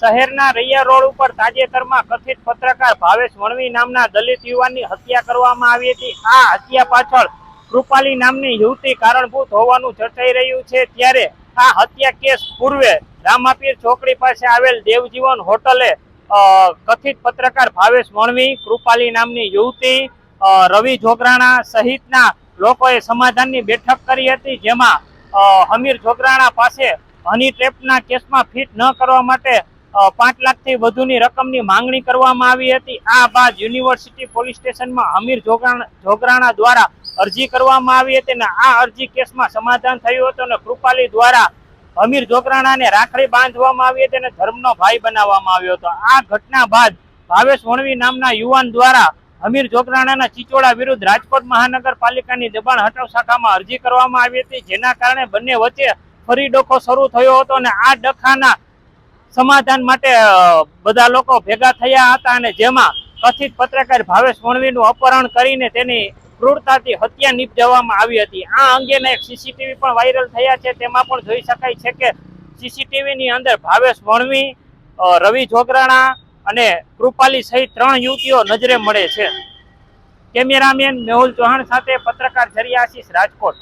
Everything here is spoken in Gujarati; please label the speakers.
Speaker 1: શહેરના રૈયા રોડ ઉપર તાજેતરમાં કથિત પત્રકાર ભાવેશ વણવી નામના દલિત યુવાનની હત્યા કરવામાં આવી હતી। આ હત્યા પાછળ કૃપાલી નામની યુવતી કારણભૂત હોવાનું ચર્ચાઈ રહ્યું છે। ત્યારે આ હત્યા કેસ પૂર્વે રામાપીર ચોકડી પાસે આવેલ દેવજીવન હોટલે કથિત પત્રકાર ભાવેશ વણવી, કૃપાલી નામની યુવતી, રવિ જોગરાણા સહિતના લોકોએ સમાધાનની બેઠક કરી હતી, જેમાં હમીર જોગરાણા પાસે હની ટ્રેપના કેસમાં ફિટ ન કરવા માટે 5 લાખથી વધુની રકમની માંગણી કરવામાં આવી હતી। આ બાદ યુનિવર્સિટી પોલીસ સ્ટેશનમાં હમીર જોગરાણા દ્વારા અરજી કરવામાં આવી હતી અને આ અરજી કેસમાં સમાધાન થયું હતું અને કૃપાલી દ્વારા હમીર જોગરાણાને રાખડી બાંધવામાં આવી હતી અને ધર્મનો ભાઈ બનાવવામાં આવ્યો હતો। આ ઘટના બાદ ભાવેશ વણવી નામના યુવાન દ્વારા હમીર જોગરાણાના ચિચોડા વિરુદ્ધ રાજકોટ મહાનગરપાલિકાની દબાણ હટાવ શાખામાં અરજી કરવામાં આવી હતી, જેના કારણે બંને વચ્ચે ફરી ડખો શરૂ થયો હતો અને આ ડખાના સમાધાન માટે બધા લોકો ભેગા થયા હતા અને જેમાં કથિત પત્રકાર ભાવેશ વણવીનું અપહરણ કરીને તેની ક્રૂરતાથી હત્યા નિપજાવવામાં આવી હતી। આ અંગેના એક સીસીટીવી પણ વાયરલ થયા છે, તેમાં પણ જોઈ શકાય છે કે સીસીટીવીની અંદર ભાવેશ વણવી, રવિ જોગરાણા અને કૃપાલી સહિત 3 યુવતીઓ નજરે મળે છે। કેમેરામેન મેહુલ ચૌહાણ સાથે પત્રકાર જરિયા આશીષ, રાજકોટ।